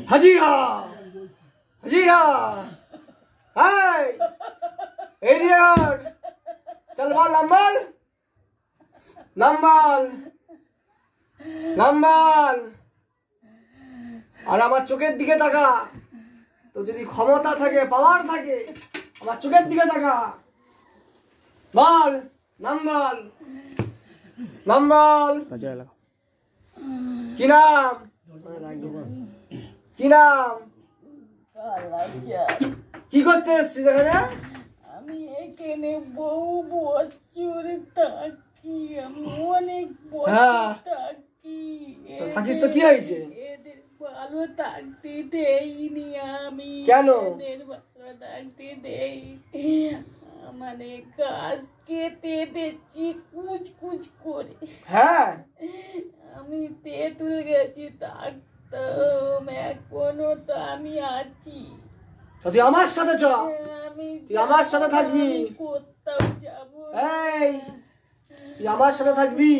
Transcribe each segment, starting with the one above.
হাজিরা হাজিরা হাই এই দিয়ে চল বল নাম্বার নাম্বার নাম্বার আর আমার চোখের দিকে তাকা তো যদি ক্ষমতা থাকে পাওয়ার থাকে আমার চোখের দিকে তাকা বল নাম্বার নাম্বার কি নাম কি নাম কি করতে এসছিস এখানে আমি এখানে বহু বছর থাকি আমি অনেক বছর থাকি থাকিস তো কি হয়েছে এদের ভালো থাকতে দেইনি আমি কেন এদের ভালো থাকতে দেই মানে গাছ কেটে দিচ্ছি কুচ কুচ করে হ্যাঁ আমি তেঁতুল গেছি থাকতাম এখনো তো আমি আছি তুই আমার সাথে চ আমি তুই আমার সাথে থাকবি কোথাও যাবো এই তুই আমার সাথে থাকবি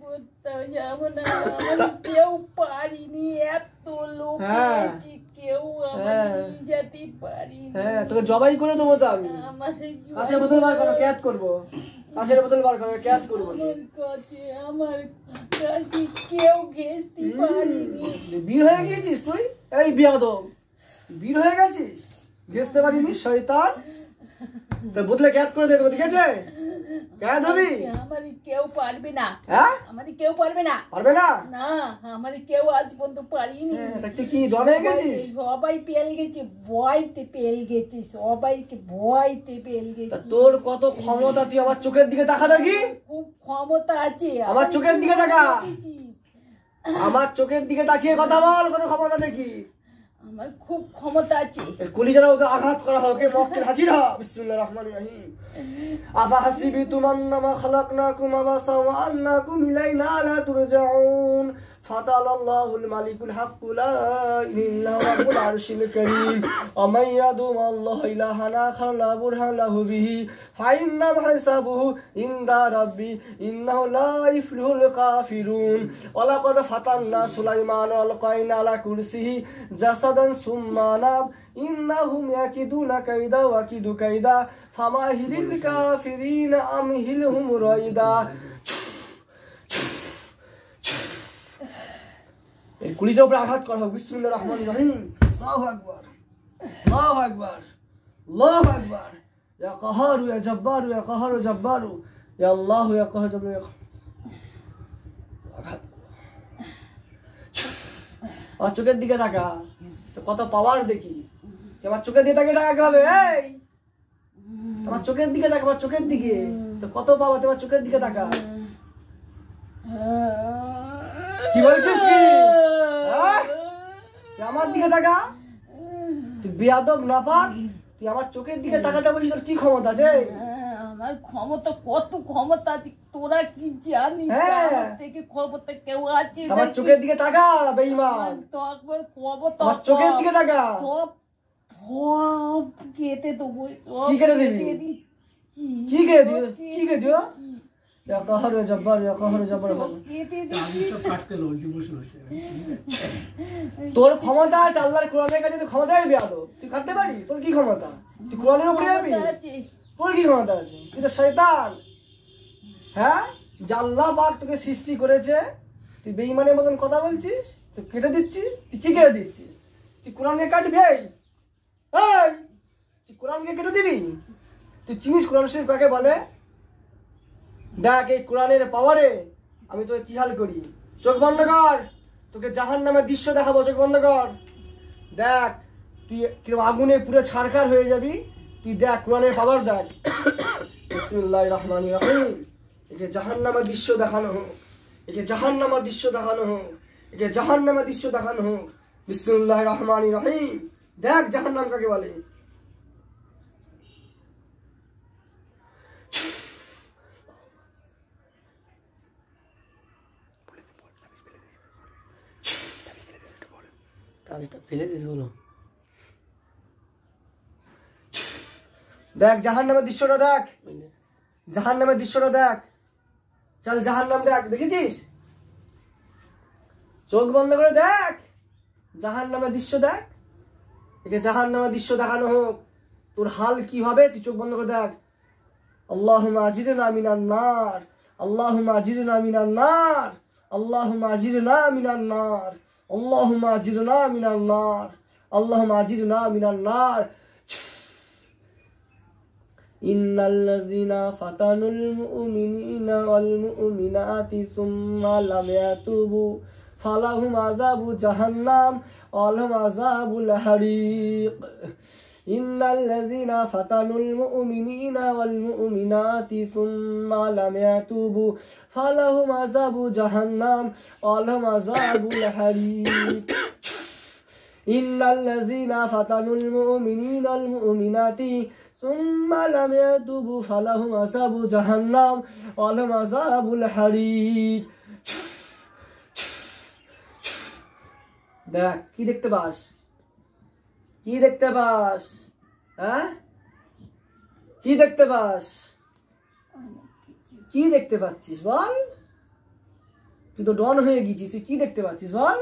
কোথাও যাবো না আমি কেউ পারিনি এত লোক আছে কেউ আমার যেতে পারিনি হ্যাঁ তোকে জবাই করে দেবো তো আমি আমার কাঁচের বোতল বার করো ক্যাদ করবো কাঁচের বোতল বার করো ক্যাদ করবো আমার কাছে কেউ ঘেঁচতে পারিনি বীর হয়ে গেছিস তুই এই বিয়াদব বীর হয়ে গেছিস ঘেঁচতে পারিনি শয়তান তোর বোতলে ক্যাদ করে দিয়ে দেবো ঠিক আছে ক্যাদ হবি আমার কেউ পারবে না হ্যাঁ আমার কেউ পারবে না পারবে না না আমার কেউ আজ পর্যন্ত পারিনি তুই কি ডর হয়ে গেছিস সবাই পেল গেছে ভয়তে পেল গেছে সবাইকে ভয়তে পেল গেছে তোর কত ক্ষমতা তুই আমার চোখের দিকে তাকা দেখি খুব ক্ষমতা আছে আমার চোখের দিকে তাকা আমার চোখের দিকে তাকিয়ে কথা বল কত ক্ষমতা দেখি আমার খুব ক্ষমতা আছে কলিজার ওকে আঘাত করা হোক মক্কের হাজিরা বিসমিল্লাহির রহমানির রহিম আফা হাসিবিতুম আন্নামা খালাকনাকুম আবাসা ওয়া আন্নাকুম ইলাইনা লা তুরজাউন ফাতালাল্লাহুল মালিকুল হাক্কু লা ইলাহা রাব্বুল আরশিল কারীম আমান ইয়াদুম আল্লাহ ইলাহান আখার লা বুরহান লাহু বিহি ফাইন্না হিসাবুহু ইনদা রাব্বি ইন্নাহু লা ইফলিহুল কাফিরুন ওয়া লাকাদ ফাতান্না সুলাইমান ওয়া আলকাইনা আলা কুরসিহি জাসাদান সুম্মা নাব ইন্নাহুম ইয়াকিদুনা কাইদা ওয়া কিদু কাইদা ফামাহিলিল কাফিরিন আমহিলহুম রাইদা এই কুলিজার উপরে আঘাত করা হোক বিসমিল্লাহির রহমানির রহিম আল্লাহু আকবার আল্লাহু আকবার আল্লাহু আকবার ইয়া কাহারু ইয়া জব্বারু ইয়া কাহারু জব্বারু ইয়া আল্লাহু ইয়া কাহারু জব্বারু আমার চোখের দিকে তাকা তো কত পাওয়ার দেখি আমার চোখের দিকে তাকিয়ে তাকাতে হবে এই আমার চোখের দিকে তাকা আমার চোখের দিকে তো কত পাওয়ার তোমার চোখের দিকে তাকা কি বলছিস কি তুই আমার দিকে তাকা তুই বেয়াদব নাপাক তুই আমার চোখের দিকে তাকাতে বলিস তোর কি ক্ষমতা আছে আমার ক্ষমতা কত ক্ষমতা আছে তোরা কি জানিস আমার থেকে ক্ষমতা কেউ আছে আমার চোখের দিকে তাকা বেঈমান তো একবার ক্ষমতা আমার চোখের দিকে তাকা সব কেটে দেবো কি কেটে দিবি কি কেটে দিও কি কেটে দিও ইয়া কাহারু ইয়া জব্বার ইয়া কাহারু জব্বার তোর ক্ষমতা আছে আল্লাহর কোরআনের কাছে তুই ক্ষমতাই বেয়াদব তুই কাটতে পারিস তোর কি ক্ষমতা তুই কোরআনের উপরে যাবি তোর কি ক্ষমতা আছে তুই তো শয়তান হ্যাঁ যে আল্লাহ পাক তোকে সৃষ্টি করেছে তুই বেঈমানের মতন কথা বলছিস তুই কেটে দিচ্ছিস তুই কি কেটে দিচ্ছিস তুই কোরআনকে কাটবি এই তুই কোরআনকে কেটে দিবি তুই চিনিস কোরআন শরীফ কাকে বলে দেখ এই কোরআনের পাওয়ারে আমি তোকে কি হাল করি চোখ বন্ধ কর তোকে জাহান্নামের দৃশ্য দেখাবো চোখ বন্ধ কর দেখ তুই কিরকম আগুনে পুরো ছারখার হয়ে যাবি তুই দেখ কোরআনের পাওয়ার দেখ বিসমিল্লাহির রহমানির রহিম একে জাহান্নামের দৃশ্য দেখানো হোক একে জাহান্নামের দৃশ্য দেখানো হোক একে জাহান্নামের দৃশ্য দেখানো হোক বিসমিল্লাহির রহমানির রহিম দেখ জাহান্নাম কাকে বলে ফেলে দিস বলো দেখ জাহান্নামের দৃশ্যটা দেখ জাহান্নামের দৃশ্যটা দেখ চল জাহান্নাম দেখ দেখেছিস চোখ বন্ধ করে দেখ, জাহান্নামের দৃশ্য দেখ। একে জাহান্নামের দৃশ্য দেখানো হোক, তোর হাল কি হবে তুই চোখ বন্ধ করে দেখ। আল্লাহুম্মা আজিরনা মিনান নার, আল্লাহুম্মা আজিরনা মিনান নার, আল্লাহুম্মা আজিরনা মিনান নার, আল্লাহুম্মা আজিরনা মিনান নার, আল্লাহুম্মা আজিরনা মিনান নার। ইন্নাল্লাযীনা ফাতানুল মুমিনিনা ওয়াল মুমিনাতি সুম্মা লাম ইয়াতুবু ফালাহুম আযাবু জাহান্নাম ওয়া লাহুম আযাবুল হারিক। ইন্নাল্লাযীনা ফাতানুল মুমিনিনা ওয়াল মুমিনাতি সুম্মা লাম ইয়াতুবু ফালাহুম আযাবু জাহান্নাম ওয়া লাহুম আযাবুল হারিক। ইন্নাল্লাযীনা ফাতানুল মুমিনিনা ওয়াল মুমিনাতি সুম্মা লাম ইয়াতুবু ফালাহুম আযাবু জাহান্নাম ওয়া লাহুম আযাবুল হারিক। দেখ কি দেখতে পাস, কি দেখতে পাস, হ্যাঁ কি দেখতে পাস, কি দেখতে পাচ্ছিস বল? তুই তো ডন হয়ে গেছিস, তুই কি দেখতে পাচ্ছিস বল?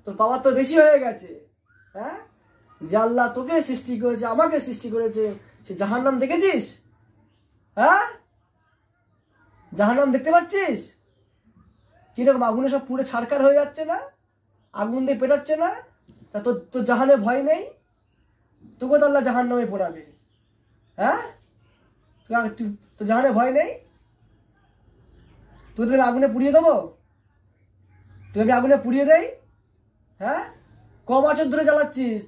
তোর পাওয়ার তো বেশি হয়ে গেছে। হ্যাঁ, যে আল্লাহ তোকে সৃষ্টি করেছে, আমাকে সৃষ্টি করেছে, সে জাহান্নাম দেখেছিস? হ্যাঁ, জাহান্নাম দেখতে পাচ্ছিস? কিরকম আগুনে সব পুড়ে ছারখার হয়ে যাচ্ছে না, আগুন দিয়ে পেটাচ্ছে না? তা তোর জাহানে ভয় নেই? তোকে তো আল্লাহ জাহান্নামে পোড়াবে। হ্যাঁ, তোর জাহানে ভয় নেই? তোকে আমি আগুনে পুড়িয়ে দেবো? তুই আমি আগুনে পুড়িয়ে দেই? হ্যাঁ, ক বছর ধরে চালাচ্ছিস?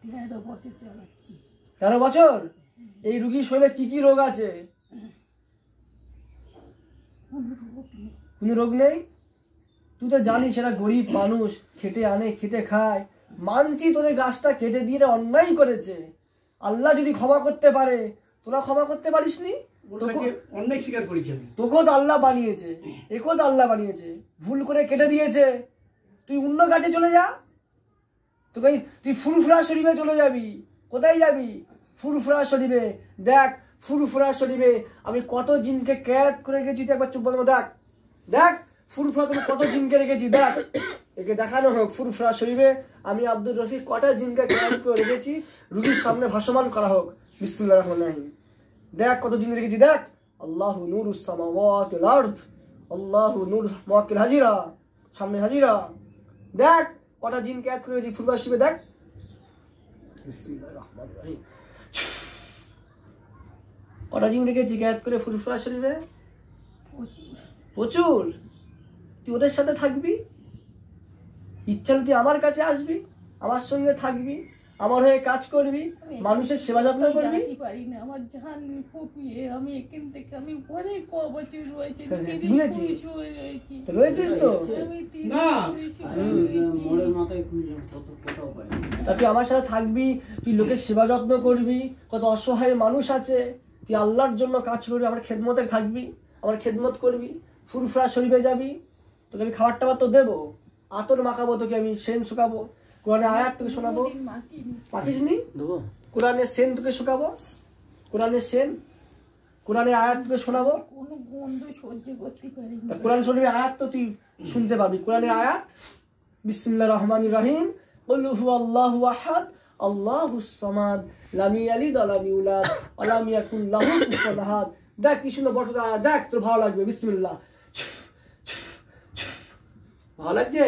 13 বছর চালাচ্ছি। 13 বছর? এই রুগীর শরীরে কি কি রোগ আছে? কোনো রোগ নেই? তুই তো জানিস এরা গরিব মানুষ, খেটে আনে খেটে খায়। মানছি তোদের গাছটা কেটে দিয়ে অন্যায় করেছে, আল্লাহ যদি ক্ষমা করতে পারে, তোরা ক্ষমা করতে পারিস নি? অন্যায় স্বীকার করেছি আমি। তোকেও তো আল্লাহ বানিয়েছে, একেও তো আল্লাহ বানিয়েছে, ভুল করে কেটে দিয়েছে। তুই অন্য গাছে চলে যা, তোকে তুই ফুরফুরা শরীফে চলে যাবি। কোথায় যাবি? ফুরফুরা শরীফে। দেখ ফুরফুরা শরীফে আমি কত জিনকে ক্যাদ করে রেখেছি, তুই একবার চুপ বলবো। দেখ দেখ ফুরফুরা তুমি কত জিনকে রেখেছি, দেখ একে দেখানো হোক। ফুরফুরা শরীফে আমি আব্দুর রফিক কটা জিনকে ক্যাদ করে রেখেছি, রুগীর সামনে ভাসমান করা হোক। বিসমিল্লাহির রহমানির রহিম। দেখ কত জিন রেখেছি, দেখ। আল্লাহু নূরুস সামাওয়াতি ওয়াল আরদ, আল্লাহু নূর মুওয়াক্কিল হাজিরা, সামনে হাজিরা। দেখ কটা জিন ক্যাদ করে রেখেছি ফুরফুরা শরীফে, দেখ। বিসমিল্লাহির রহমানির রহিম। কটা জিন রেখেছি ক্যাদ করে ফুরফুরা শরীফে? প্রচুর। তুই ওদের সাথে থাকবি, ইচ্ছা তুই আমার কাছে আসবি, আমার সঙ্গে থাকবি, আমার হয়ে কাজ করবি, মানুষের সেবা যত্ন করবি। পারি না, আমার জান ফুপিয়ে আমি এখান থেকে আমি অনেক বছর রয়েছে, রয়েছিস তো? তুই আমার সাথে থাকবি, তুই লোকের সেবা যত্ন করবি, কত অসহায় মানুষ আছে, তুই আল্লাহর জন্য কাজ করবি, আমার খেদমতে থাকবি, আমার খেদমত করবি। ফুরফুরা শরীফে যাবি, তোকে আমি খাবার টাবার তো দেবো, আতর মাখাবো, তোকে আমি সেন শুকাবো, কোরআনের আয়াত তোকে শোনাবো। মাখিস নি? কোরআনের সেন তোকে শুকাবো, কোরআনের সেন, কোরআনের আয়াত তোকে শোনাবো। কোনো গন্ধ সহ্য করতে পারি না। কোরআন শরীফের আয়াত তো তুই শুনতে পাবি। কোরআনের আয়াত, বিসমিল্লাহির রহমানির রহিম। কুল হুয়াল্লাহু আহাদ আল্লাহুস সামাদ লাম ইয়ালিদ ওয়া লাম ইউলাদ ওয়া লাম ইয়াকুল লাহু কুফুয়ান আহাদ। দেখ কি সুন্দর বড় আয়াত, দেখ তোর ভালো লাগবে। বিসমিল্লাহ, ভালো লাগছে?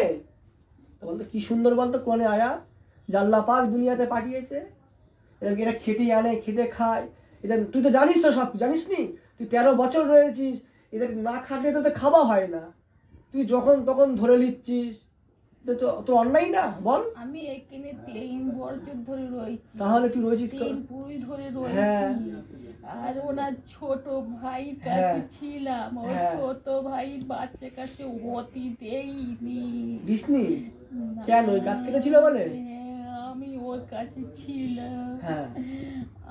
বলতো কি সুন্দর বলতো কোরআনের আয়াত, যে আল্লাহ পাক দুনিয়াতে পাঠিয়েছে, এরা খেটে আনে খেটে খায়। এদের তুই তো জানিস তো, সব জানিস নি? তুই 13 বছর রয়েছিস, এদের না খাটলে তো খাওয়া হয় না, তুই যখন তখন ধরে নিচ্ছিস, তোর অন্যায় না বল? আমি এখানে 3 বছর ধরে রয়েছি। তাহলে তুই রয়েছিস 3 পুরুষ ধরে রয়েছি। আর ওনার ছোট ভাইয়ের কাছে ছিলাম, ওর ছোট ভাইয়ের বাচ্চা কাছে হতি দেইনি। দিসনি কেন? ওই কাজ কেটেছিল বলে? আমি ওর কাছে ছিলাম,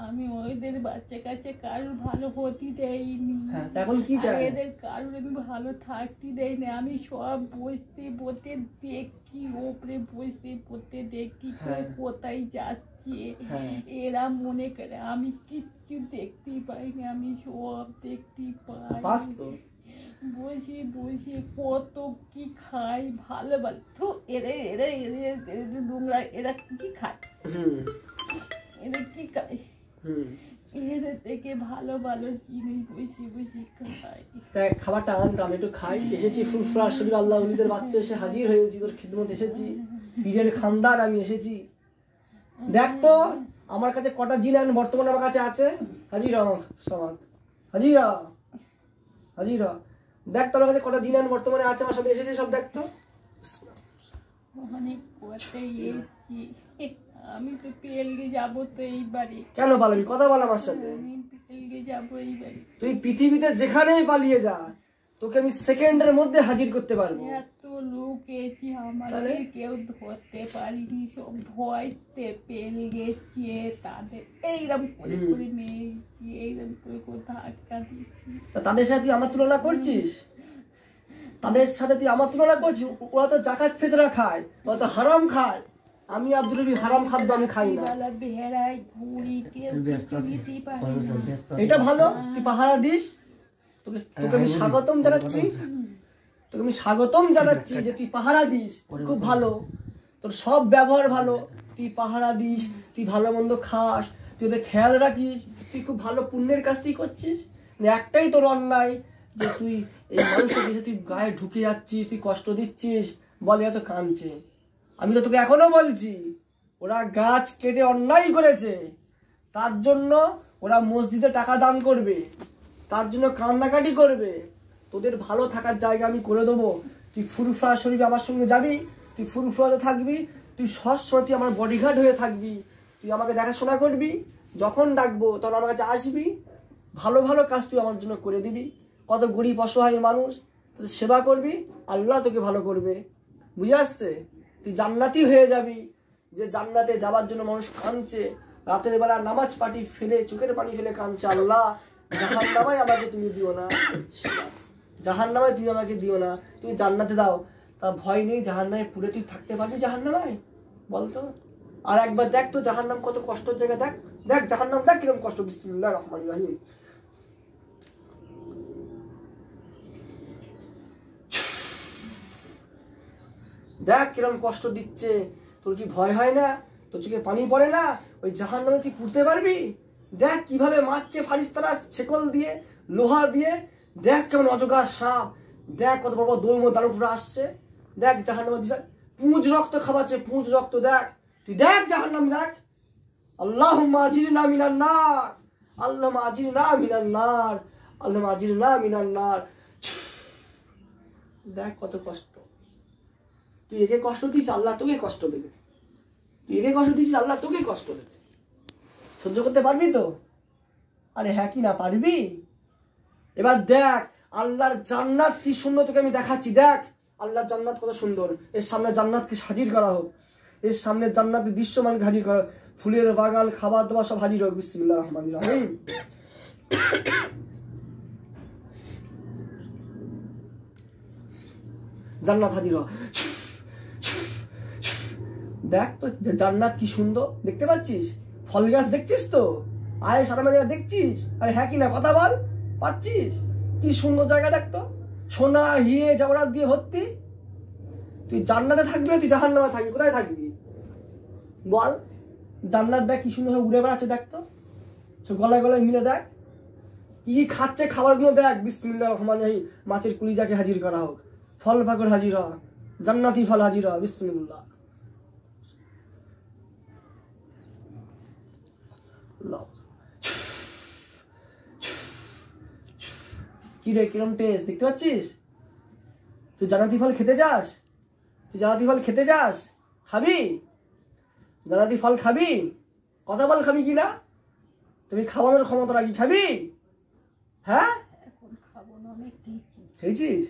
আমি ওদের বাচ্চা কাছে কারোর ভালো হতে দেয়নি। এখন কি চাই? এদের কারোর আমি ভালো থাকতে দেয় না। আমি সব বসতে বসতে দেখি, ওপরে বসতে বসতে দেখি কোথায় যাচ্ছে। এরা মনে করে আমি কিচ্ছু দেখতে পাই না, আমি সব দেখতে পাই। বসে বসে কত কি খাই, ভালো ভালো তো এরা এরা এরা নোংরা, এরা কি খায়, এরা কি খায়, এদের থেকে ভালো ভালো জিনিস বসে বসে খাই। তাই খাবারটা আনতাম, একটু খাই। এসেছি ফুরফুরা শরীফ, আল্লাহ ওলিদের বাচ্চা এসে হাজির হয়েছি, তোর খিদমত এসেছি, পীরের খানদার আমি এসেছি। দেখ তো আমার কাছে কটা জিনান বর্তমানে আমার কাছে আছে। হাজিরা সমাজ, হাজিরা হাজিরা, দেখ তো আমার কাছে কটা জিনান বর্তমানে আছে আমার সাথে এসেছে, সব দেখ তো। অনেক কোথায় এসেছি, আমি তো পেলগে যাবো তো এইবারে। কেন পালাবি? কথা বল আমার সাথে। আমি পেলগে যাবো এইবারে। তুই পৃথিবীতে যেখানেই পালিয়ে যা, তোকে আমি সেকেন্ডের মধ্যে হাজির করতে পারবো। এত লোক এসেছি, আমাকে কেউ ধরতে পারিনি, সব ভয়তে পেলে গেছে, তাদের এইরকম করে করে নিয়েছি, এইরকম করে করে ধাক্কা দিচ্ছি। তা তাদের সাথে তুই আমার তুলনা করছিস? তাদের সাথে তুই আমার তুলনা করছিস? ওরা তো জাকাত ফিতরা খায়, ওরা তো হারাম খায়। আমি আব্দুল রবি হারাম খাদ্য আমি খাই না। বেড়াই ঘুরি, কেউ দিতে পারে না। এটা ভালো, তুই পাহারা দিস। তোকে আমি স্বাগতম জানাচ্ছি, তোকে আমি স্বাগতম জানাচ্ছি যে তুই পাহারা দিস, খুব ভালো। তোর সব ব্যবহার ভালো, তুই পাহারা দিস, তুই ভালো মন্দ খাস, তুই ওদের খেয়াল রাখিস, তুই খুব ভালো পুণ্যের কাজ তুই করছিস। একটাই তোর অন্যায় যে তুই এই মানুষের কাছে তুই গায়ে ঢুকে যাচ্ছিস, তুই কষ্ট দিচ্ছিস, বলে এত কাঁদছে। আমি তো তোকে এখনো বলছি, ওরা গাছ কেটে অন্যায় করেছে, তার জন্য ওরা মসজিদে টাকা দান করবে, তার জন্য কান্নাকাটি করবে। তোদের ভালো থাকার জায়গা আমি করে দেবো। তুই ফুরফুরা শরীফ আমার সঙ্গে যাবি, তুই ফুরফুরাতে থাকবি, তুই সবসময় তুই আমার বডিগার্ড হয়ে থাকবি, তুই আমাকে দেখাশোনা করবি, যখন ডাকবো তখন আমার কাছে আসবি, ভালো ভালো কাজ তুই আমার জন্য করে দিবি। কত গরিব অসহায় মানুষ, তোদের সেবা করবি, আল্লাহ তোকে ভালো করবে। বুঝে আসছে? তুই জান্নাতি হয়ে যাবি, যে জান্নাতে যাবার জন্য মানুষ কাঁদছে, রাতের বেলা নামাজ পাটি ফেলে, চোখের পানি ফেলে কাঁদছে, আল্লাহ জাহান্নামায় আমাকে তুমি দিও না, জাহান্নামায় তুমি আমাকে দিও না, তুমি জান্নাতে দাও। তা ভয় নেই জাহান্নামে পুরে তুই থাকতে পারবি জাহান্নামায়? বলতো। আর একবার দেখ তো জাহান্নাম কত কষ্টের জায়গা, দেখ দেখ জাহান্নাম দেখ কিরকম কষ্ট। বিসমিল্লাহির রহমানির রহিম। দেখ কিরকম কষ্ট দিচ্ছে, তোর কি ভয় হয় না? তোর চোখে পানি পড়ে না? ওই জাহান্নামে তুই পুড়তে পারবি? দেখ কিভাবে মারছে ফারিস্তারা ছেকল দিয়ে, লোহা দিয়ে। দেখ কেমন অজগর সাপ, দেখ কত বড় বড় দৈম তার উপরে আসছে। দেখ জাহান্নামে পুঁজ রক্ত খাওয়াচ্ছে, পুঁজ রক্ত। দেখ তুই দেখ জাহান্নাম দেখ। আল্লাহুম্মা আজিরনা মিনান নার, আল্লাহুম্মা আজিরনা মিনান নার, আল্লাহুম্মা আজিরনা মিনান নার। দেখ কত কষ্ট। তুই একে কষ্ট দিস, আল্লাহ তোকে কষ্ট দেবে। তুই একে কষ্ট দিস, আল্লাহ তোকে কষ্ট দেবে। সহ্য করতে পারবি তো? আরে হ্যাঁ কি না পারবি? এবার দেখ আল্লাহর জান্নাত কি সুন্দর, তোকে আমি দেখাচ্ছি। দেখ আল্লাহর জান্নাত কত সুন্দর। এর সামনে জান্নাতকে হাজির করা হোক, এর সামনে জান্নাতের দৃশ্যমানকে হাজির করা হোক, ফুলের বাগান, খাবার দাবার সব হাজির হোক। বিসমিল্লাহির রহমানির রহিম। জান্নাত হাজির হোক। দেখ তো জান্নাত কি সুন্দর, দেখতে পাচ্ছিস? ফল গাছ দেখছিস তো? আয় সারা জায়গা দেখছিস? আরে হ্যাঁ কি না কথা বল, পাচ্ছিস? কি সুন্দর জায়গা দেখ তো, সোনা হিরে জওহরাত দিয়ে ভর্তি। তুই জান্নাতে থাকবি, তুই জাহান্নামে থাকবি, কোথায় থাকবি বল? জান্নাত দেখ কি সুন্দর উড়ে বেড়াচ্ছে, দেখ তো সব গলায় গলায় মিলে। দেখ কি কি খাচ্ছে, খাবারগুলো দেখ। বিসমিল্লাহির রহমানির রহিম। মাছের কুলিজাকে হাজির করা হোক, ফল পাকড় হাজির হ, জান্নাতি ফল হাজির হ। বিসমিল্লাহ। কি রে কিরম টেস্ট, দেখতে পাচ্ছিস? তুই জান্নাতি ফল খেতে চাস? তুই জান্নাতি ফল খেতে চাস? খাবি? জান্নাতি ফল খাবি? কথা বল, খাবি কি না? তুমি খাওয়ানোর ক্ষমতা রাখি, খাবি? হ্যাঁ এখন খাবো না, অনেক খেয়েছিস?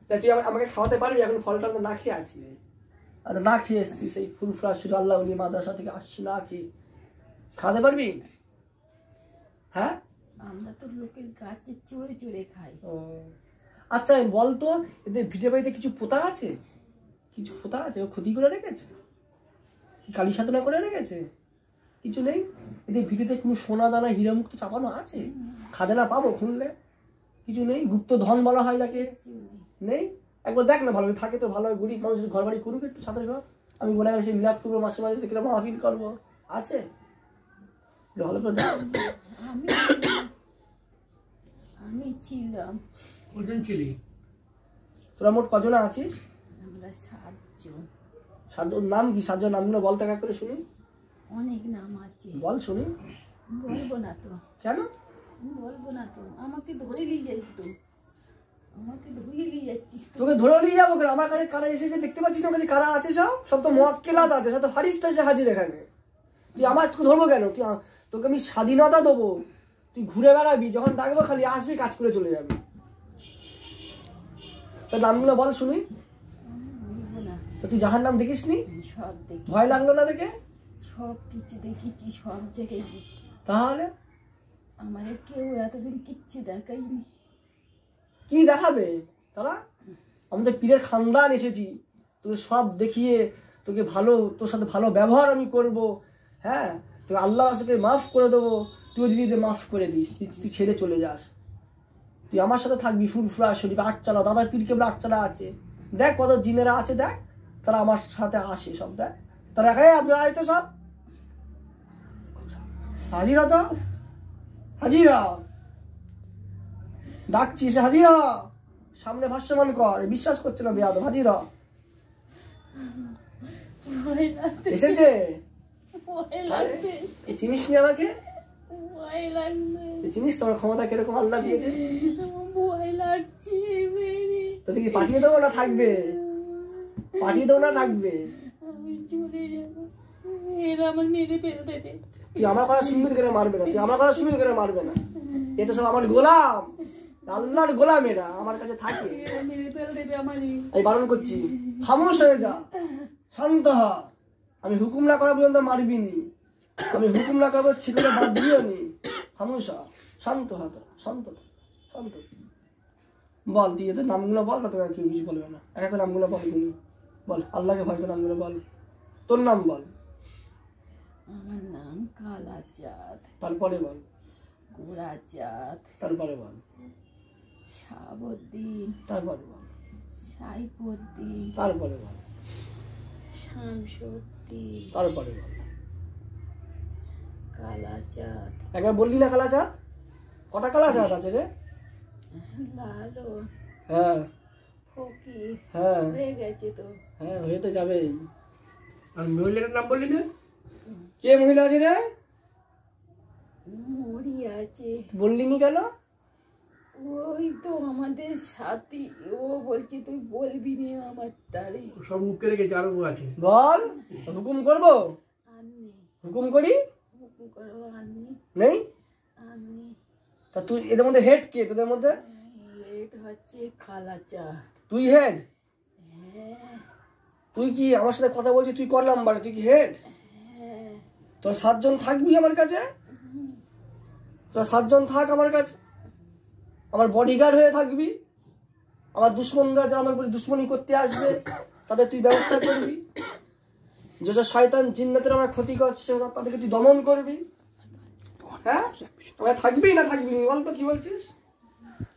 তা তুই আমাকে খাওয়াতে পারবি? এখন ফলটা তো না খেয়ে আছি, না খেয়ে এসছিস, সেই ফুরফুরা শরীফ আল্লাহ ওলি মাদ্রাসা থেকে আসছি না খেয়ে। খাওয়াতে পারবি? হ্যাঁ আমরা তো লোকের গাছে চড়ে চড়ে খাই। ও আচ্ছা বলতো, এদের ভিটে বাড়িতে কিছু পোতা আছে? কিছু পোতা আছে? ও ক্ষতি করে রেখেছে, কালী সাধনা করে রেখেছে? কিছু নেই? এদের ভিটেতে কোনো সোনা দানা হীরা মুক্ত চাপানো আছে? খাজানা পাবো খুললে? কিছু নেই, গুপ্ত ধন বলা হয় যাকে, কিচ্ছু নেই। নেই। একবার দেখ না, ভালো থাকে তো ভালো, গরিব মানুষ ঘর বাড়ি করুক একটু সাথে ঘর, আমি মনে হয় মিলাদ করবো মাসে মাসে, কিরকম মাহফিল করবো, আছে ভালো করে দেখ। আমি ছিলাম। কজন ছিলি? তোরা মোট কজন আছিস? আমরা 7 জন। 7 জন। নাম কি? 7 জন নামগুলো বল, দেখা করে শুনি, অনেক নাম আছে, বল শুনি। বলবো না তো। কেন বলবো না তো, আমাকে ধরে নিয়ে যাই তো, আমাকে ধরে নিয়ে যাচ্ছিস তো। তোকে ধরে নিয়ে যাবো কেন? আমার কাছে কারা এসেছে দেখতে পাচ্ছিস না? কাছে কারা আছে, সব সব তো মুয়াক্কেলাত আছে, সব তো ফারিস্তা এসে হাজির এখানে। তুই আমার তোকে ধরবো কেন? তুই তোকে আমি স্বাধীনতা দেবো, তুই ঘুরে বেড়াবি, যখন ডাকবো খালি আসবি, কাজ করে চলে যাবি। তোর নামগুলো বল শুনি। বলবো না। তো তুই জাহান্নাম দেখিস নি? সব দেখি, ভয় লাগলো না দেখে? সব কিছু দেখেছি, সব জায়গায় গেছি। তাহলে আমাদের কেউ এতদিন কিচ্ছু দেখায়নি। কি দেখাবে তারা? আমাদের পীরের খানদান এসেছি, তোকে সব দেখিয়ে, তোকে ভালো, তোর সাথে ভালো ব্যবহার আমি করব, হ্যাঁ, তোকে আল্লাহ রাসূলকে মাফ করে দেবো। তুই যদি মাফ করে দিস, তুই ছেড়ে চলে যাস, তুই আমার সাথে থাকবি ফুরফুরা শরীফ, আটচালা, দাদা পীর কেবল আটচালা আছে, দেখ কত জিনেরা আছে, দেখ তারা আমার সাথে আসে সব, দেখ তারা একাই আয় তো সব হাজিরা, তো হাজিরা ডাকছিস, হাজিরা সামনে ভাষ্যমান কর, বিশ্বাস করছে না বেয়াদব, হাজিরা ভয় লাগছে, এসেছে। ভয় লাগছে, এই চিনিস নি আমাকে? ভয় লাগছে, এই চিনিস তোমার ক্ষমতা কিরকম আল্লাহ দিয়েছে? ভয় লাগছে মেরে। তোকে কি পাঠিয়ে দেবো না থাকবে? পাঠিয়ে দেবো না থাকবে? আমি চলে যাবো, এরা আমাকে মেরে ফেলে দেবে। তুই আমার কথা শুনবি তো করে মারবে না, তুই আমার কথা শুনবি তো করে মারবে না, এটা সব আমার গোলাম, আল্লাহর গোলাম, এরা আমার কাছে থাকে। এরা মেরে ফেলে দেবে আমারই। আমি বারণ করছি, খামোশ হয়ে যা, শান্ত হ। আমি হুকুম না করা পর্যন্ত মারবি নি, আমি হুকুম না করবো ছিটে বাদ দিও নি। খামোশ হ, শান্ত হ, তোরা শান্ত, শান্ত। বল তুই এদের নামগুলো বল, না তোকে কেউ কিছু বলবে না, এক এক নামগুলো বল, তুমি বল, আল্লাহকে ভয় করে নামগুলো বল, তোর নাম বল, আমার নাম কালাচাঁদ, তারপরে বল, গোড়াচাঁদ, তারপরে বল, শাহাবুদ্দিন, তারপরে বল, সাইফুদ্দিন, তারপরে বল, শামসুদ্দিন, তারপরে বল। কালাচাঁদ, একবার বললি না কালাচাঁদ? কটা কালাচাঁদ আছে রে? লালু, হ্যাঁ ফকির, হ্যাঁ হয়ে গেছে তো। হ্যাঁ, হয়ে তো যাবে। আর মহিলাটার নাম বললি না? কে মহিলা আছে রে? মরি আছে, বললি নি কেন? ওই তো আমাদের সাথী, ও বলছে তুই বলবি না আমার তারে। সব মুখে রেখেছে, আরো আছে। বল, হুকুম করবো, আননি, হুকুম করি, হুকুম করো, আননি, নেই? আননি। তা তুই এদের মধ্যে হেড কে? তোদের মধ্যে লেট হচ্ছে কালাচাঁদ। তুই হেড? হ্যাঁ, তুই কি আমার সাথে কথা বলছিস? তুই কর নাম্বারে, তুই কি হেড? হ্যাঁ, তোরা 7 জন থাকবি আমার কাছে, তোরা 7 জন থাক আমার কাছে, আমার বডিগার্ড হয়ে থাকবি, আমার দুশ্মনরা যারা আমার উপরে দুশ্মনী করতে আসবে তাদের তুই ব্যবস্থা করবি, যেসব শয়তান জিন্নাতের আমার ক্ষতি করছে তাদেরকে তুই দমন করবি, হ্যাঁ? তোরা থাকবি না থাকবি না বল তো, কি বলছিস?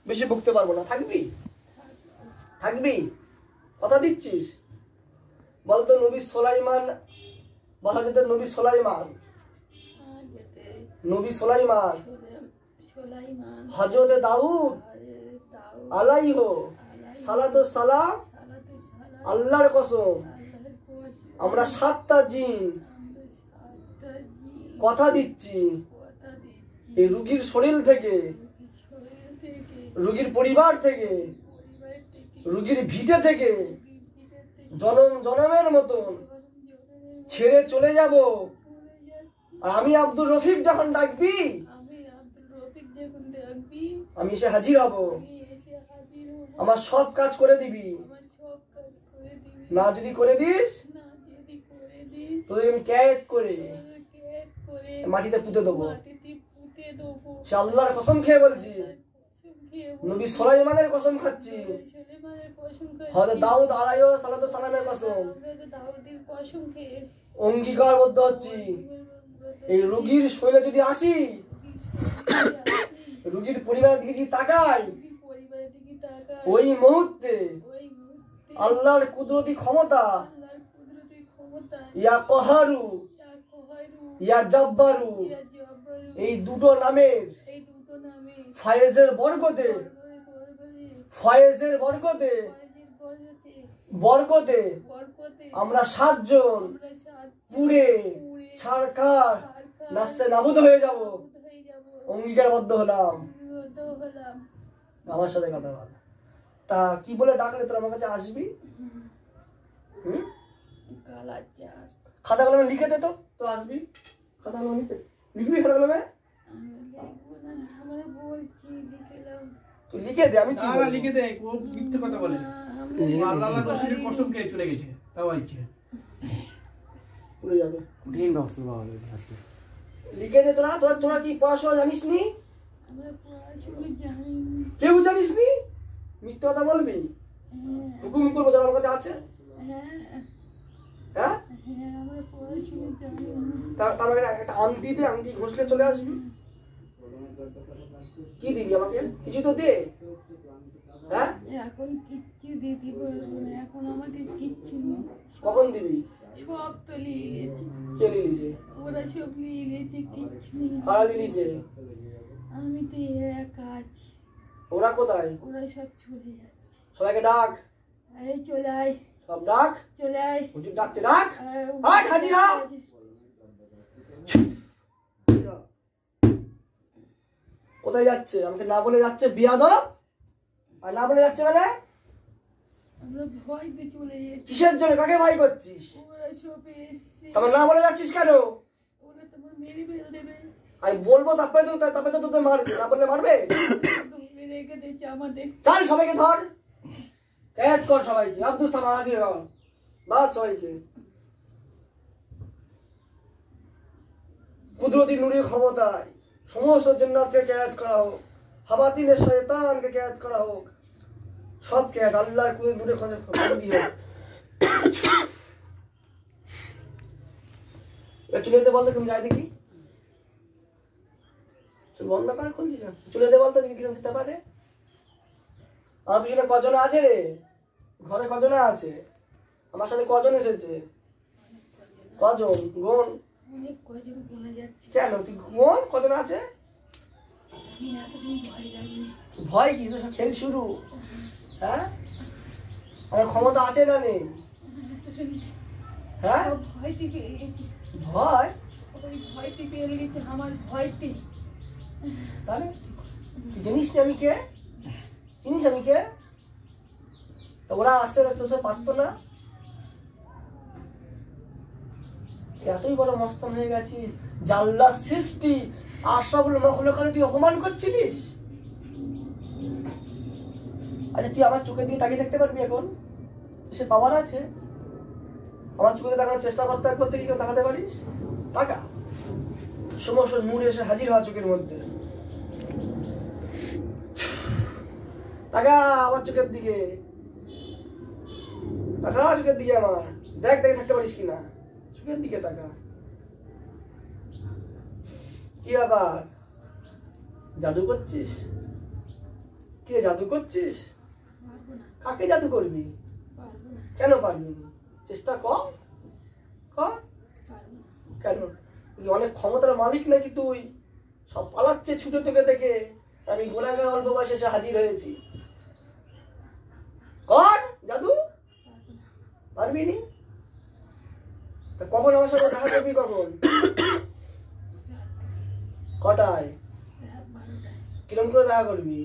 বেশি বকতে পারবো না, থাকবি? থাকবি? কথা দিচ্ছিস? বল তো, নবী সুলাইমান, বলা যেত নবী সুলাইমান, নবী সুলাইমান, সুলাইমান, হযরত দাউদ দাউদ, আলাইহি সালাতু সালাম, সালাতু সালাম, আল্লাহর কসম, আল্লাহর কসম, আমরা 7টা জিন আমরা 7টা জিন কথা দিচ্ছি কথা দিচ্ছি, এই রুগীর শরীর থেকে, শরীর থেকে, রুগীর পরিবার থেকে, পরিবার থেকে, রুগীর ভিটে থেকে ভিতর থেকে, জনম জনমের মতন ছেড়ে চলে যাব। আর আমি আব্দুর রফিক যখন ডাকবি, আমি আব্দুল রফিক যখন ডাকবি, আমি এসে হাজির হব, আমি এসে হাজির হব, আমার সব কাজ করে দিবি, আমার সব কাজ করে দিবি, না যদি করে দিস না যদি করে দিস, তোদের আমি ক্যাদ করে তোদেরকে এক করে মাটিতে পুঁতে দেবো। মাটিতে পুঁতে দেবো। সে আল্লাহর কসম খেয়ে বলছি, কসম খেয়ে নবী সুলাইমানের কসম খাচ্ছি, সুলাইমানের কসম খেয়ে, হযরত দাউদ আলাইহি সালাতু সালামের কসম, হযরত দাউদের কসম খেয়ে অঙ্গীকারবদ্ধ হচ্ছি, এই রুগীর শরীরে যদি আসি, রুগীর পরিবারের দিকে যদি তাকাই, তাকায় ওই মুহূর্তে ওই মুহূর্তে আল্লাহর কুদরতি ক্ষমতা আল্লাহর কুদরতি ক্ষমতা ইয়া কহারু ইয়া কহারু ইয়া জব্বারু ইয়া জব্বারু এই দুটো নামের এই দুটো নামে ফায়েজের বরকতে ফায়েজের বরকতে বরকতে আমরা 7 জন পুড়ে ছারখার নাস্তে নাবুদ হয়ে যাব। অঙ্গীকারবদ্ধ হলাম। আমার সাথে কথা বল। তা কি বলে ডাকলে তোর আমার কাছে আসবি? খাতা কলমে লিখে দে তো আসবি। খাতা কলমে লিখবি খাতা কলমে? তুই লিখে দে, আমি কি না লিখে দে, ও মিথ্যে কথা বলে। আল্লাহ রাসূলের কসম খেয়ে চলে গেছে, তাও আইছে পুরো যাবে। কঠিন ব্যবস্থা বাবা আজকে লিখে দে। তোরা কি পড়াশোনা জানিস নি? কেউ জানিস নি? মিথ্যে কথা বলবি? হুকুম করবো যারা আমার কাছে আছে। হ্যাঁ তার একটা আংটি দে, আংটি ঘষলে চলে আসবি। কি দিবি আমাকে? কিছু তো দে। হ্যাঁ এখন কিচ্ছু দিতে পারবো না, এখন আমাকে কিচ্ছু নেই। কখন দিবি? সব তো নিয়ে গেছে। কে লিলিছে? ওরা সব নিয়ে গেছে, কিচ্ছু নেই। কারা লিলিছে? আমি তো একা আছি। ওরা কোথায়? ওরা সব চলে যাচ্ছে। সবাইকে ডাক। এই চলে আয়, সব ডাক। চলে আয়। হুজুর ডাকছে, ডাক। আয় হাজির হ। কোথায় যাচ্ছে? আমাকে না বলে যাচ্ছে বিয়াদব। আর না বলে যাচ্ছে মানে? আমরা ভয়তে চলে যাচ্ছি। কিসের জন্য? কাকে ভয় করছিস? ওরা সব এসছে। তারপর না বলে যাচ্ছিস কেন? ওরা তোমার মেরে ফেল দেবে। আমি বলবো তারপরে তো তোদের মারবে। না বললে মারবে? ধরে রেখে দিয়েছে আমাদের। চল সবাইকে ধর, ক্যাদ কর সবাইকে। আব্দুল সামাদ হাজির হ। বাদ সবাইকে। কুদরতি নূরের ক্ষমতায় সমস্ত জিন্নাতকে ক্যাদ করা হোক, হাবাতিনের শয়তানকে ক্যাদ করা হোক, সব ক্যাদ আল্লাহর কুদরতি নূরের ক্ষমতায় হোক। চুলেতে বলতো তুমি যাই দেখি। চুল বন্ধ করে খুলছি না। চুলেতে বলতো দেখি কিরকম যেতে পারে। আমার পিছনে কজন আছে রে? ঘরে কজন আছে? আমার সাথে কজন এসেছে? কজন? গুণ। অনেক কজন গোনা যাচ্ছে। কেন তুই গুণ? কজন আছে? আমি এতদিন ভয় লাগিনি। ভয় কি? সব খেল শুরু। হ্যাঁ আমার ক্ষমতা আছে না নেই? হ্যাঁ ভয়তে পেয়ে গেছি। ভয়? ওই ভয়তে পেয়ে গেছে আমার ভয়তে। তাহলে তুই জানিস না আমি কে? চিনিস আমি কে? তো ওরা আসতে তোর সাথে পারতো না? এতই বড় মস্তান হয়ে গেছিস, জাল্লার সৃষ্টি আশরাফুল মাখলুকাত তুই অপমান করছিলিস। আচ্ছা তুই আমার চোখে দিয়ে তাকিয়ে থাকতে পারবি এখন? সে পাওয়ার আছে? আমার চোখে তাকানোর চেষ্টা করতে কি কেউ তাকাতে পারিস? টাকা সমস্ত নূর এসে হাজির হওয়া চোখের মধ্যে। তাকা আমার চোখের দিকে, তাকা চোখের দিকে আমার। দেখ দেখে থাকতে পারিস কিনা। চোখের দিকে তাকা। কি আবার জাদু করছিস? কে জাদু করছিস? কাকে জাদু করবি? কেন পারবি? চেষ্টা কর। কেন? তুই অনেক ক্ষমতার মালিক নাকি তুই? সব পালাচ্ছে ছুটে তোকে দেখে। আমি গোলাগার অল্প বয়সে এসে হাজির হয়েছি। কর জাদু। পারবি নি? তা কখন আমার সাথে দেখা করবি? কখন? কটায়? কিরম করে দেখা করবি?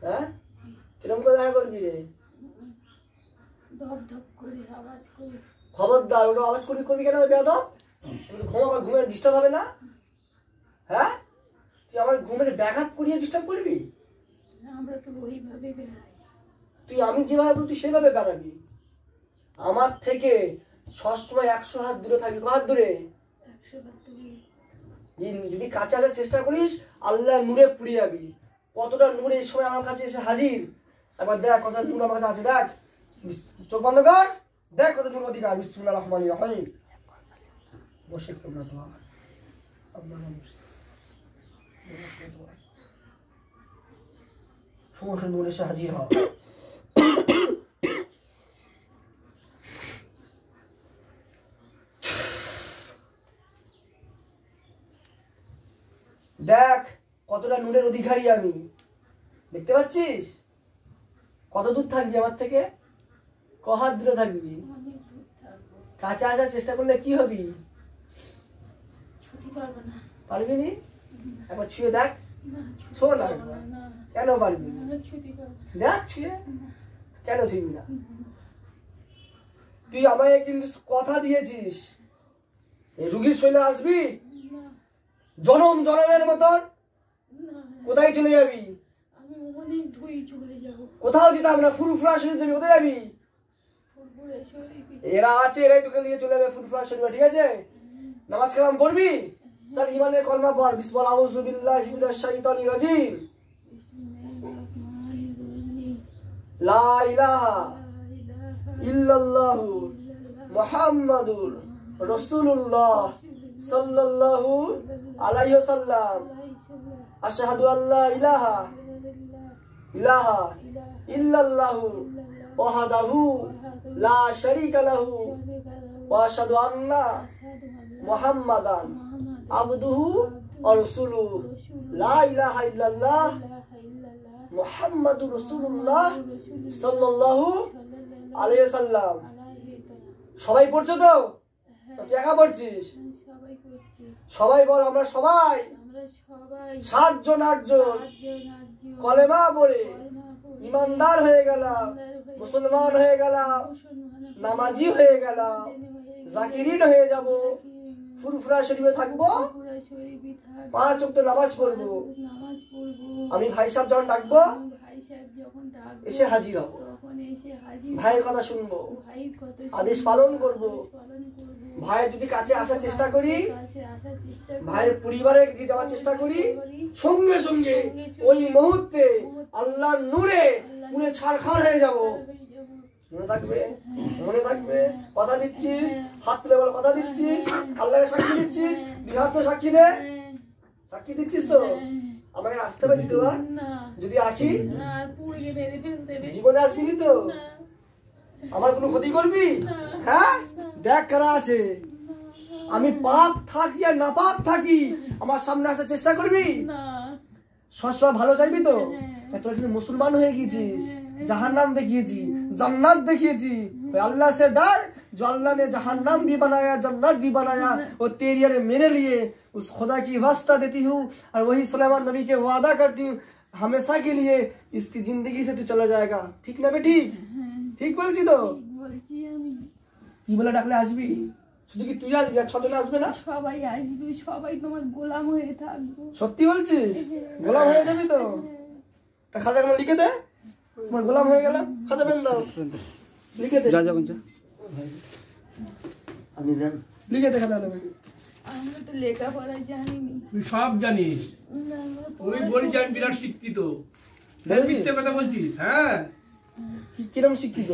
হ্যাঁ কিরম করে দেখা করবি রে? ধপ ধপ করে আওয়াজ করে। খবরদার ওটা আওয়াজ করবি কেন? বেয়াদব। ঘুমাবার ঘুমের ডিস্টার্ব হবে না? হ্যাঁ তুই আমার ঘুমের ব্যাঘাত করিয়ে ডিস্টার্ব করবি? আমরা তো ওইভাবে বেড়াই। তুই আমি যেভাবে বলি তুই সেভাবে বেড়াবি। আমার থেকে সবসময় 100 হাত দূরে থাকবি। হাত দূরে? 100 হাত দূরে। যদি কাছে আসার চেষ্টা করিস আল্লাহ নূরে পুড়ে যাবি। কতটা নূর এই সময় আমার কাছে এসে হাজির। একবার দেখ কতটা নূর আমার কাছে আছে। দেখ, চোখ বন্ধ কর, দেখ কত নূর অধিকার। বিসমিল্লাহির রহমানির রহিম। বসে তোমরা দোয়া। সমস্ত নূর এসে হাজির হ। দেখ কতটা নূরের অধিকারী আমি, দেখতে পাচ্ছিস? কত দূর থাকবি আমার থেকে? কহাত দূরে থাকবি? অনেক দূর থাকবো। কাছে আসার চেষ্টা করলে কি হবি? ছুটি পারবো না। পারবি নি? একবার ছুঁয়ে দেখ। না, ছুটি শোন না পারবো একবার। না। কেন পারবি না? না, ছুটি পারবো না। দেখ ছুঁয়ে, কেন ছুঁবি না? তুই আমায় কিন্তু কথা দিয়েছিস এই রুগীর শৈলে আসবি, না, জনম জনমের মতন। না, কোথায় চলে যাবি? আমি অনেক দূরেই চলে যাবো। কোথাও যেতাম না, ফুরফুরা শরীফ যাবি, কোথায় যাবি? ফুরফুরা শরীফে। এরা আছে, এরাই তোকে নিয়ে চলে যাবে ফুরফুরা শরীফে, ঠিক আছে? নামাজ কালাম পড়বি, চল ইমানের কলমা পড়, বিসমিল্লাহ আউযু বিল্লাহি মিনাশ শাইতানির রাজিম, বিসমিল্লাহির রহমানির রহিম। লা ইলাহা লা ইলাহা ইল্লাল্লাহু ইল্লাল্লাহ মুহাম্মাদুর রাসূলুল্লাহ সাল্লাল্লাহু আলাইহি ওয়াসাল্লাম, আশহাদু আল্লা ইলাহা ইলাহা ইল্লাল্লাহু ওয়াহদাহু লা শারীকা লাহু ওয়া আশহাদু আন্না মুহাম্মাদান আবদুহু ওয়া রাসূলুহু, লা ইলাহা ইল্লাল্লাহ মুহাম্মাদুর রাসূলুল্লাহ সাল্লাল্লাহু আলাইহি ওয়াসাল্লাম। সবাই পড়ছো তো? তুই একা পড়ছিস? সবাই করছি। সবাই বল, আমরা সবাই আমরা সবাই 7 জন 8 জন কলেমা পড়ে ইমানদার হয়ে গেলাম, মুসলমান হয়ে গেলাম, নামাজি হয়ে গেলাম, জাকিরিন হয়ে যাব, ফুরফুরা শরীফে থাকবো, 5 ওয়াক্ত নামাজ পড়বো। নামাজ পড়বো। আমি ভাই সাহেব যখন ডাকবো ভাই সাহেব যখন ডাকবো এসে হাজির হব, তখন এসে হাজির। ভাইয়ের কথা শুনবো, ভাইয়ের কথা আদেশ পালন করব। পালন করবো। ভাইয়ের যদি কাছে আসার চেষ্টা করি, কাছে আসার চেষ্টা করি। ভাইয়ের পরিবারে যদি যাওয়ার চেষ্টা করি, সঙ্গে সঙ্গে ওই মুহূর্তে আল্লাহর নূরে পুরে ছারখার হয়ে যাব। মনে থাকবে? মনে থাকবে? কথা দিচ্ছিস? হাত তুলে বল, কথা দিচ্ছিস? আল্লাহকে সাক্ষী দিচ্ছিস? বিহার তো সাক্ষী দে, সাক্ষী দিচ্ছিস তো? আমাকে আসতে হবে দ্বিতীয়বার? না, যদি আসি না, পুড়িয়ে মেরে ফেলতে হবে। জীবনে আসবি নি তো? না, আমার কোনো ক্ষতি করবি? হ্যাঁ, দেখ কারা আছে। আমি পাপ থাকি আর না পাপ থাকি, আমার সামনে আসার চেষ্টা করবি? না। সবসময় ভালো চাইবি তো? তোরা কিন্তু মুসলমান হয়ে গেছিস, जहन्नम देखिएছি, जन्नत देखिएছি। अल्लाह से डर, जो अल्लाह ने जहन्नम भी बनाया, जन्नत भी बनाया, वो तेरी और मेरे लिए उस खुदा की वास्ता देती हूँ और वही सुलेमान नबी के वादा करती हूँ हमेशा के लिए इसकी जिंदगी से तू चला जाएगा। ठीक ना बेटी? ठीक বলছি তো? বলছি আমি। কি বলে ডাকলে আসবি? শুধু কি তুই আসবি আর 6 জন আসবে না? সবাই আসবে, সবাই তোমার গোলাম হয়ে থাকবো। সত্যি বলছিস? গোলাম হয়ে যাবি তো? তা খাতা আমার লিখে দে, তোমার গোলাম হয়ে গেলাম। খাতা পেন দাও, লিখে দে। যা যা কোন যা আমি জান লিখে দে খাতা দেবে। আমরা তো লেখাপড়া জানিনি। তুই সব জানিস, না, আমরা ওই বলি আমি বিরাট শিক্ষিত। মিথ্যে কথা বলছিস? হ্যাঁ, কিরম শিক্ষিত?